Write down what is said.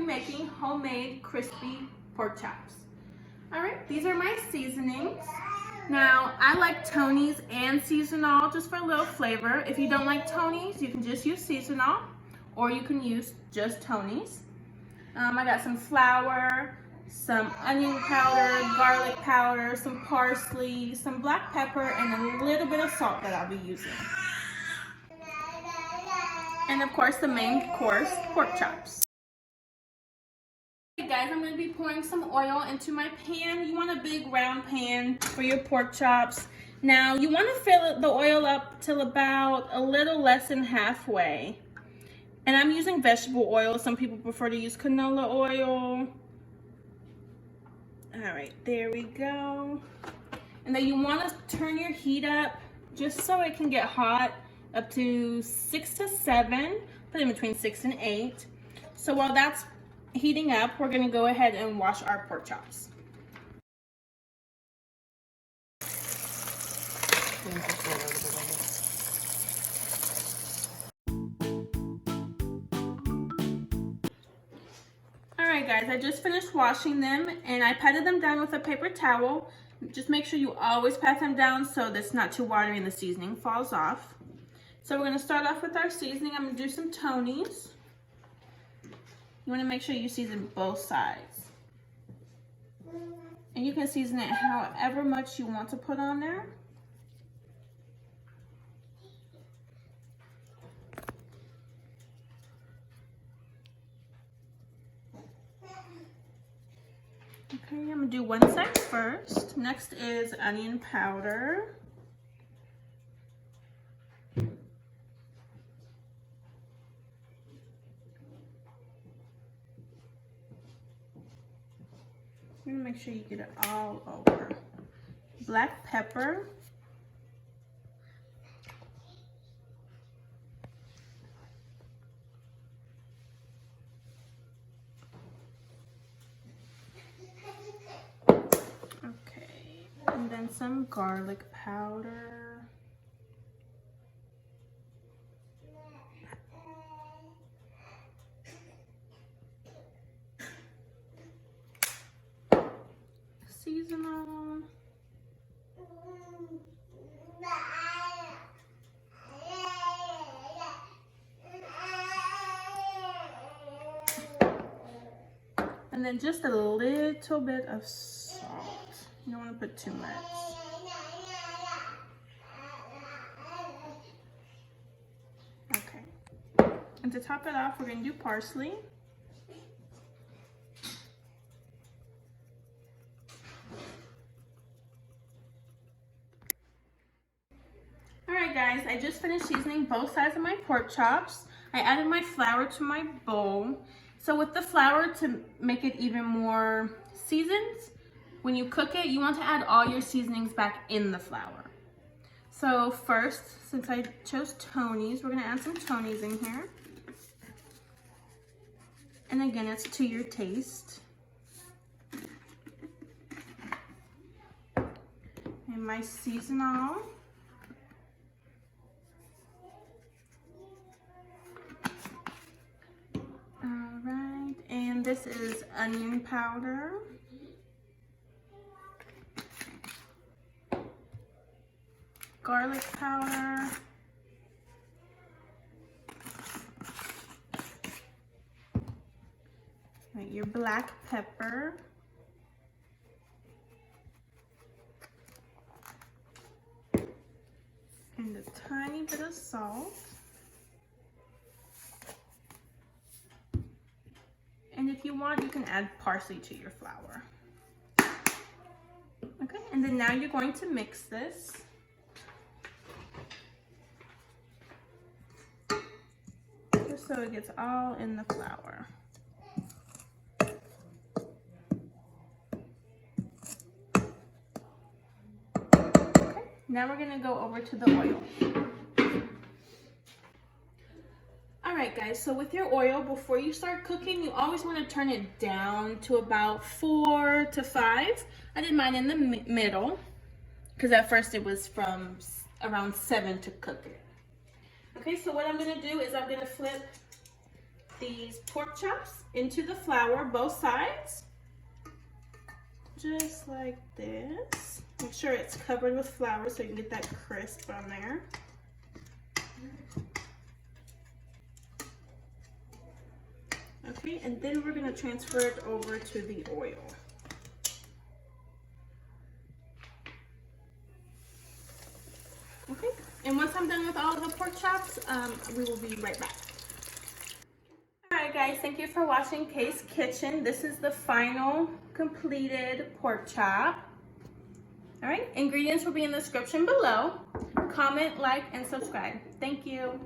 be making homemade crispy pork chops. All right, these are my seasonings. Now, I like Tony's and seasonal just for a little flavor. If you don't like Tony's, you can just use seasonal, or you can use just Tony's. I got some flour, some onion powder, garlic powder, some parsley, some black pepper, and a little bit of salt that I'll be using. And of course, the main course, pork chops. Okay guys, I'm going to be pouring some oil into my pan. You want a big round pan for your pork chops. Now, you want to fill the oil up till about a little less than halfway. And I'm using vegetable oil. Some people prefer to use canola oil. All right, there we go. And then you want to turn your heat up just so it can get hot, up to 6 to 7, put in between 6 and 8. So while that's heating up, we're going to go ahead and wash our pork chops. Alright guys, I just finished washing them and I patted them down with a paper towel. Just make sure you always pat them down so that's not too watery and the seasoning falls off. So we're going to start off with our seasoning. I'm going to do some Tony's. You want to make sure you season both sides. And you can season it however much you want to put on there. Okay, I'm going to do one side first. Next is onion powder. You're going to make sure you get it all over. Black pepper. Okay, and then some garlic powder. Seasonal. And then just a little bit of salt. You don't want to put too much. Okay. And to top it off, we're going to do parsley. Alright guys, I just finished seasoning both sides of my pork chops. I added my flour to my bowl. So with the flour, to make it even more seasoned, when you cook it, you want to add all your seasonings back in the flour. So first, since I chose Tony's, we're going to add some Tony's in here. And again, it's to your taste. And my seasonal. Alright, and this is onion powder. Garlic powder. Right, your black pepper. And a tiny bit of salt. And if you want, you can add parsley to your flour. Okay, and then now you're going to mix this. Just so it gets all in the flour. Okay, now we're going to go over to the oil. Alright guys, so with your oil, before you start cooking, you always want to turn it down to about 4 to 5. I did mine in the middle, because at first it was from around 7 to cook it. Okay, so what I'm going to do is I'm going to flip these pork chops into the flour, both sides. Just like this. Make sure it's covered with flour so you can get that crisp on there. Okay, and then we're going to transfer it over to the oil. Okay, and once I'm done with all of the pork chops, we will be right back. Alright guys, thank you for watching Kay's Kitchen. This is the final completed pork chop. Alright, ingredients will be in the description below. Comment, like, and subscribe. Thank you.